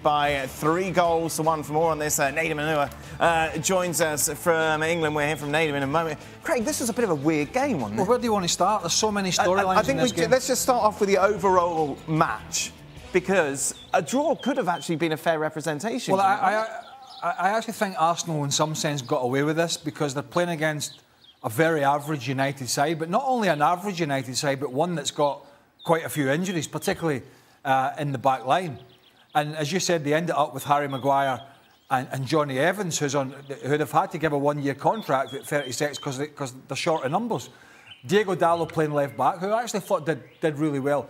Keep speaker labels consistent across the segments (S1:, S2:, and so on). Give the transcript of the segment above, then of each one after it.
S1: by 3 goals to 1 for more on this. Nadim Manua joins us from England. We'll hear from Nadim in a moment. Craig, this was a bit of a weird game, wasn't it?
S2: Well, where do you want to start? There's so many storylines in this game.
S1: Let's just start off with the overall match, because a draw could have actually been a fair representation.
S2: Well, I actually think Arsenal in some sense got away with this because they're playing against a very average United side, but not only an average United side, but one that's got quite a few injuries, particularly in the back line. And as you said, they ended up with Harry Maguire and Johnny Evans, who'd have had to give a 1-year contract at 36 because they're short of numbers. Diego Dallo playing left back, who I actually thought did really well.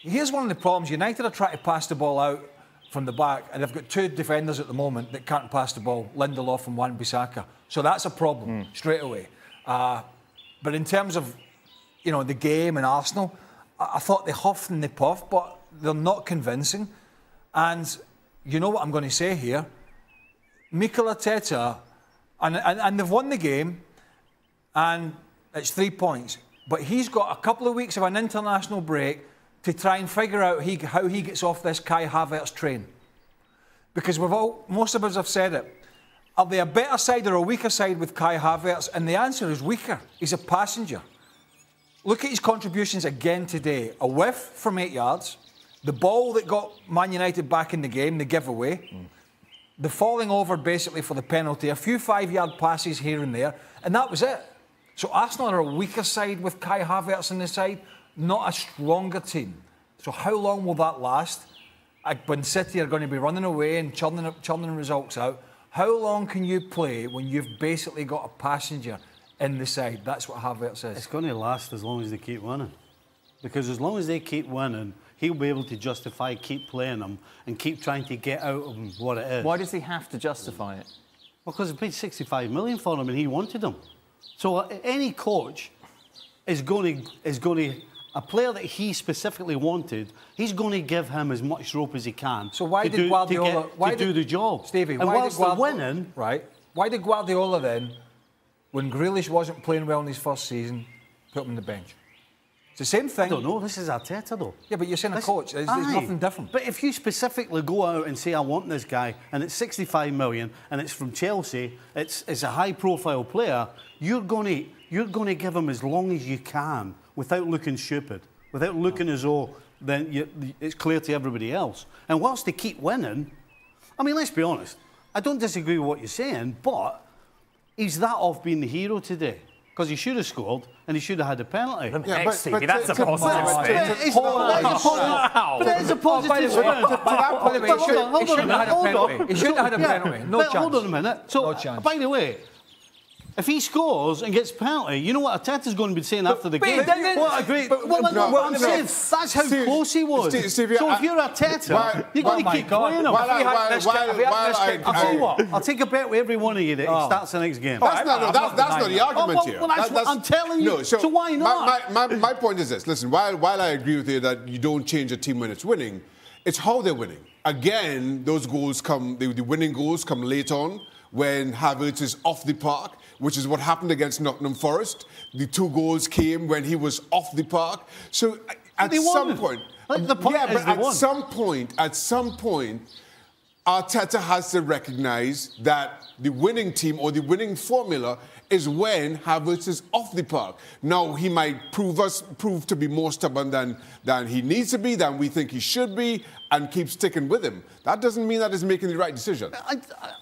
S2: Here's one of the problems. United are trying to pass the ball out from the back, and they've got 2 defenders at the moment that can't pass the ball, Lindelof and Wan-Bissaka. So that's a problem straight away. But in terms of, the game and Arsenal, I thought they huffed and they puffed, but they're not convincing. And you know what I'm going to say here? Mikel Arteta, and they've won the game, and it's 3 points. But he's got a couple of weeks of an international break to try and figure out how he gets off this Kai Havertz train. Because most of us have said it. Are they a better side or a weaker side with Kai Havertz? And the answer is weaker. He's a passenger. Look at his contributions again today. A whiff from 8 yards. The ball that got Man United back in the game, the giveaway. The falling over basically for the penalty. A few 5-yard passes here and there. And that was it. So Arsenal are a weaker side with Kai Havertz on the side, not a stronger team. So how long will that last? When City are going to be running away and churning results out, how long can you play when you've basically got a passenger in the side? That's what Havertz is.
S3: It's going to last as long as they keep winning. Because as long as they keep winning, he'll be able to justify keep playing them and keep trying to get out of him what it is.
S1: Why does he have to justify it?
S3: Well, because they paid 65 million for him and he wanted him. So any coach is going to a player that he specifically wanted, he's going to give him as much rope as he can.
S2: So why did Guardiola
S3: do the job?
S2: Stevie,
S3: and whilst they're winning,
S2: right? Why did Guardiola then, when Grealish wasn't playing well in his first season, put him on the bench? It's the same thing.
S3: I don't know. This is Arteta, though.
S2: Yeah, but you're saying a coach. There's nothing different.
S3: But if you specifically go out and say, I want this guy, and it's 65 million, and it's from Chelsea, it's a high-profile player, you're going to give him as long as you can without looking stupid, without looking as though then it's clear to everybody else. And whilst they keep winning, I mean, let's be honest, I don't disagree with what you're saying, but he's that off being the hero today. Because he should have scored and he should have had a penalty.
S1: Yeah, but that's a positive spin.
S3: It's a positive spin.
S2: He shouldn't have had a penalty. He shouldn't have had a penalty. No chance.
S3: Hold on a minute. So,
S2: no chance.
S3: By the way, if he scores and gets a penalty, you know what Arteta's going to be saying after the game? What a great... I'm saying, that's how close he was. So if you're Arteta, you're going to keep playing him. I'll tell you what, I'll take a bet with every one of you that he starts the next game.
S4: That's not the argument here.
S3: I'm telling you, so why not?
S4: My point is this. Listen, while I agree with you that you don't change a team when it's winning, it's how they're winning. Again, those goals come, the winning goals come late on when Havertz is off the park, which is what happened against Nottingham Forest. The 2 goals came when he was off the park. So at some point... At some point, Arteta has to recognise that the winning team or the winning formula is when Havertz is off the park. Now, he might prove to be more stubborn than he needs to be, than we think he should be, and keep sticking with him. That doesn't mean that he's making the right decision.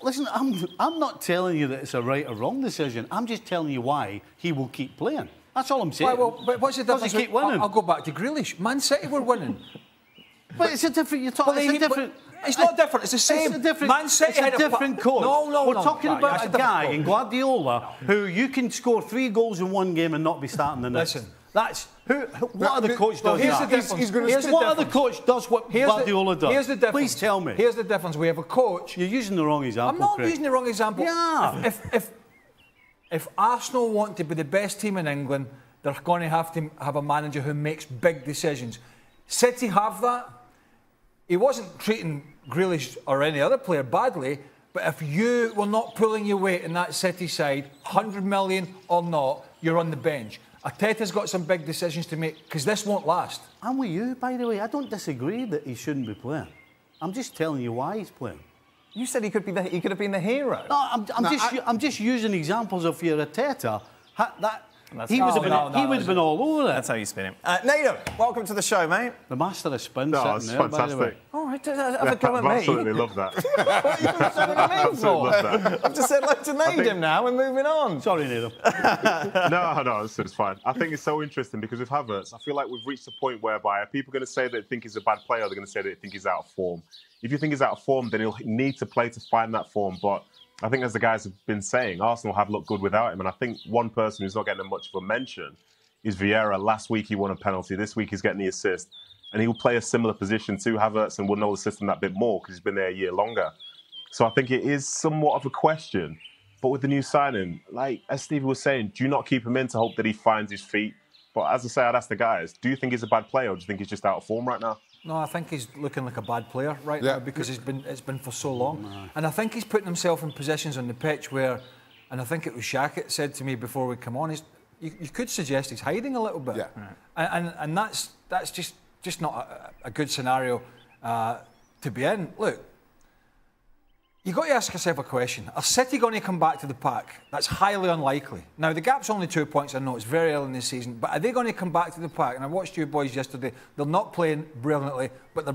S3: Listen, I'm not telling you that it's a right or wrong decision. I'm just telling you why he will keep playing. That's all I'm saying.
S2: But what's the difference?
S3: Keep winning.
S2: I'll go back to Grealish. Man City were winning.
S3: But it's a different...
S2: It's not different. It's the same.
S3: It's a different,
S2: Man City
S3: it's a different coach.
S2: No.
S3: We're talking about a guy in Guardiola who you can score 3 goals in one game and not be starting the next.
S2: Listen.
S3: That's what other coach does
S2: here's
S3: that?
S2: The difference.
S3: What other coach does what Guardiola does?
S2: Here's the difference.
S3: Please tell me.
S2: Here's the difference. We have a coach.
S3: You're using the wrong example,
S2: I'm not
S3: Craig.
S2: using the wrong example.
S3: Yeah.
S2: If Arsenal want to be the best team in England, they're going to have a manager who makes big decisions. City have that. He wasn't treating Grealish or any other player badly, but if you were not pulling your weight in that City side, 100 million or not, you're on the bench. Arteta's got some big decisions to make, because this won't last.
S3: I'm with you, by the way. I don't disagree that he shouldn't be playing. I'm just telling you why he's playing.
S1: You said he could have been the hero.
S3: No, I'm just using examples of your Arteta. He would have been all over it.
S1: That's how you spin it. Nathan, welcome to the show, mate.
S3: The master of spin.
S5: No, it's fantastic.
S1: All right, have a go at
S5: I
S1: me.
S5: absolutely love that.
S1: What are you saying at me for?
S5: Absolutely love that.
S1: I've just said hello to Nathan now. We're moving on.
S3: Sorry, Nathan.
S5: No, it's fine. I think it's so interesting because with Havertz, I feel like we've reached a point whereby are people going to say that they think he's a bad player or they're going to say that they think he's out of form? If you think he's out of form, then he'll need to play to find that form. But I think, as the guys have been saying, Arsenal have looked good without him. And I think one person who's not getting much of a mention is Vieira. Last week he won a penalty. This week he's getting the assist. And he'll play a similar position to Havertz and will know the system that bit more because he's been there a year longer. So I think it is somewhat of a question. But with the new signing, like as Stevie was saying, do you not keep him in to hope that he finds his feet? But as I say, I'd ask the guys, do you think he's a bad player or do you think he's just out of form right now?
S2: No, I think he's looking like a bad player right now because it's been for so long. And I think he's putting himself in positions on the pitch where, and I think it was Shaq that said to me before we come on, you could suggest he's hiding a little bit.
S4: Yeah.
S2: And that's just not a good scenario to be in. Look, you've got to ask yourself a question. Are City going to come back to the pack? That's highly unlikely. Now, the gap's only 2 points. I know it's very early in the season, but are they going to come back to the pack? And I watched you boys yesterday. They're not playing brilliantly, but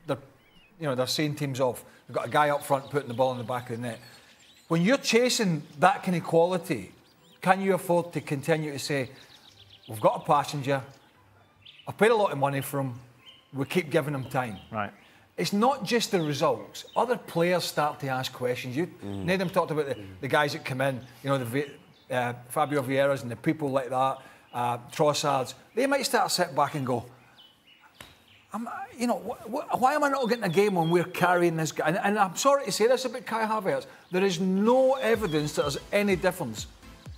S2: they're seeing teams off. They've got a guy up front putting the ball in the back of the net. When you're chasing that kind of quality, can you afford to continue to say, we've got a passenger, I've paid a lot of money for him, we keep giving him time?
S1: Right.
S2: It's not just the results. Other players start to ask questions. Nathan talked about the guys that come in, Fabio Vieiras and the people like that, Trossards. They might start to sit back and go, why am I not getting a game when we're carrying this guy? And I'm sorry to say this about Kai Havertz. There is no evidence that there's any difference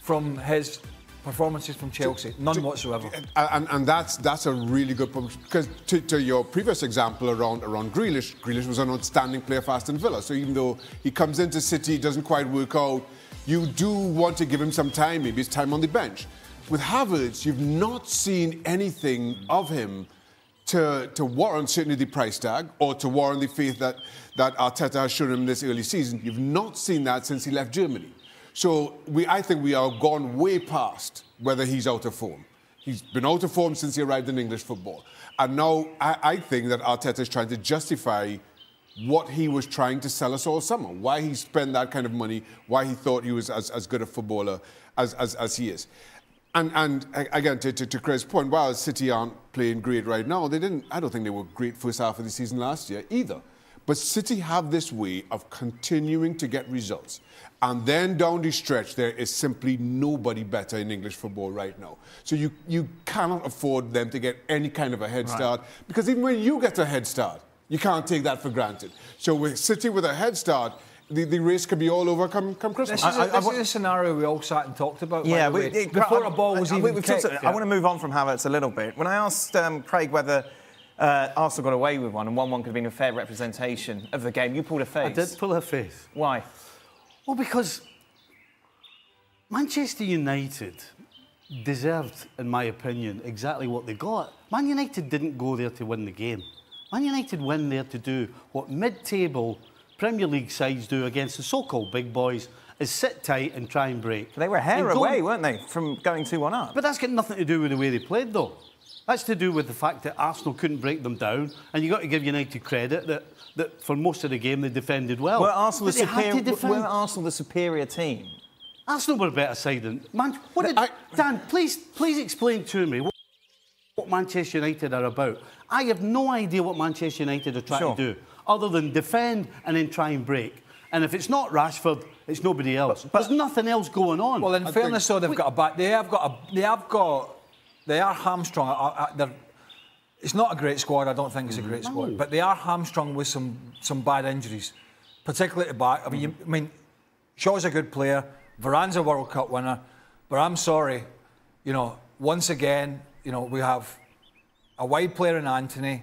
S2: from his performances from Chelsea, none whatsoever.
S4: And that's a really good point, because to your previous example around Grealish was an outstanding player for Aston Villa. So even though he comes into City, doesn't quite work out, you do want to give him some time, maybe it's time on the bench. With Havertz, you've not seen anything of him to warrant certainly the price tag or to warrant the faith that Arteta has shown him this early season. You've not seen that since he left Germany. So I think we are gone way past whether he's out of form. He's been out of form since he arrived in English football. And now I think that Arteta is trying to justify what he was trying to sell us all summer, why he spent that kind of money, why he thought he was as good a footballer as he is. And again, to Chris' point, while City aren't playing great right now, I don't think they were great first half of the season last year either. But City have this way of continuing to get results. And then down the stretch, there is simply nobody better in English football right now. So you cannot afford them to get any kind of a head start, because even when you get a head start, you can't take that for granted. So with City with a head start, the race could be all over come Christmas.
S2: This is a scenario we all sat and talked about.
S1: Yeah,
S2: before a ball was even kicked.
S1: I want to move on from Havertz a little bit. When I asked Craig whether Arsenal got away with one and 1-1 could have been a fair representation of the game, you pulled a face.
S3: I did pull a face.
S1: Why?
S3: Well, because Manchester United deserved, in my opinion, exactly what they got. Man United didn't go there to win the game. Man United went there to do what mid-table Premier League sides do against the so-called big boys, is sit tight and try and break.
S1: They were a hair away, weren't they, from going 2-1 up?
S3: But that's got nothing to do with the way they played, though. That's to do with the fact that Arsenal couldn't break them down, and you've got to give United credit that for most of the game they defended well.
S1: Were Arsenal the superior team?
S3: Arsenal were a better side than... Dan, please explain to me what Manchester United are about. I have no idea what Manchester United are trying to do, other than defend and then try and break. And if it's not Rashford, it's nobody else. But there's nothing else going on.
S2: Well, in fairness, though, they are hamstrung. It's not a great squad. I don't think it's a great squad, but they are hamstrung with some bad injuries, particularly at the back. I mean, Shaw's a good player. Varane's a World Cup winner, but I'm sorry, once again, we have a wide player in Anthony.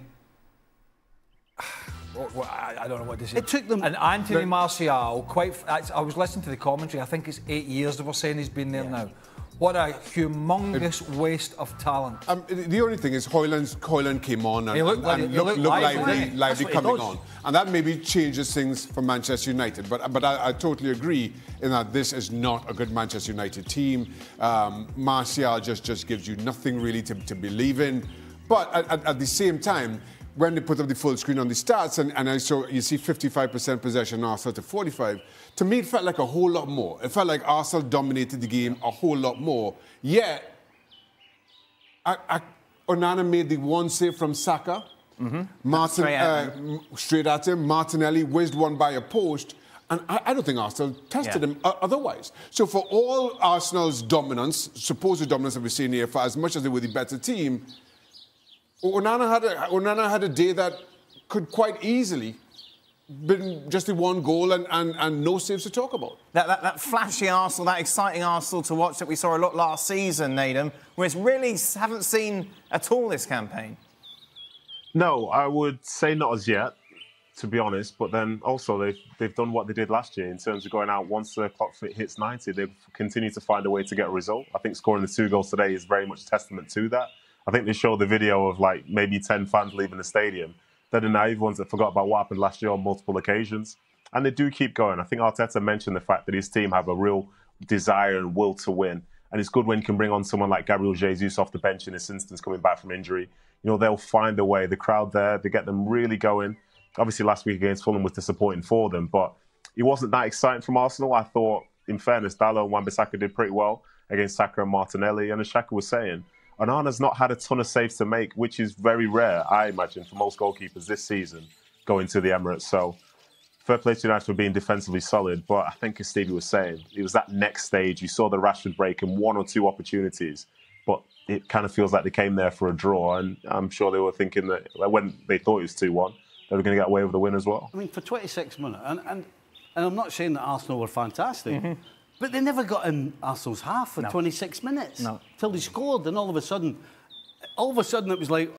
S2: I don't know what to say.
S3: It took them...
S2: And Anthony Martial, I was listening to the commentary, I think it's 8 years they were saying he's been there now. What a humongous waste of talent.
S4: The only thing is Hoyland came on and
S2: He looked
S4: lively coming
S3: does.
S4: on. And that maybe changes things for Manchester United. But I totally agree in that this is not a good Manchester United team. Martial just gives you nothing really to believe in. But at the same time, when they put up the full screen on the stats, and I saw you see 55% possession Arsenal to 45, to me it felt like a whole lot more. It felt like Arsenal dominated the game a whole lot more. Yet, Onana made the one save from Saka. Mm-hmm. Straight at him. Martinelli whizzed one by a post. And I don't think Arsenal tested him otherwise. So for all Arsenal's dominance, supposed dominance that we're seeing here, for as much as they were the better team, Onana had a day that could quite easily been just the one goal and no saves to talk about.
S1: That flashy Arsenal, that exciting Arsenal to watch that we saw a lot last season, Nadem, which really haven't seen at all this campaign.
S5: No, I would say not as yet, to be honest. But then also they've done what they did last year in terms of going out once the clock hits 90. They've continued to find a way to get a result. I think scoring the 2 goals today is very much a testament to that. I think they showed the video of like maybe 10 fans leaving the stadium. They're the naive ones that forgot about what happened last year on multiple occasions. And they do keep going. I think Arteta mentioned the fact that his team have a real desire and will to win. And it's good when you can bring on someone like Gabriel Jesus off the bench in this instance, coming back from injury. You know, they'll find a way. The crowd there, they get them really going. Obviously, last week against Fulham was disappointing for them, but it wasn't that exciting from Arsenal. I thought, in fairness, Dalot and Wan-Bissaka did pretty well against Saka and Martinelli. And as Shaka was saying, Onana's not had a ton of saves to make, which is very rare, I imagine, for most goalkeepers this season going to the Emirates. So fair play to United for being defensively solid. But I think, as Stevie was saying, it was that next stage. You saw the Rashford break in 1 or 2 opportunities, but it kind of feels like they came there for a draw. And I'm sure they were thinking that when they thought it was 2-1, they were going to get away with the win as well.
S3: I mean, for 26 minutes, and I'm not saying that Arsenal were fantastic, but they never got in Arsenal's half for 26 minutes till they scored, and all of a sudden it was like,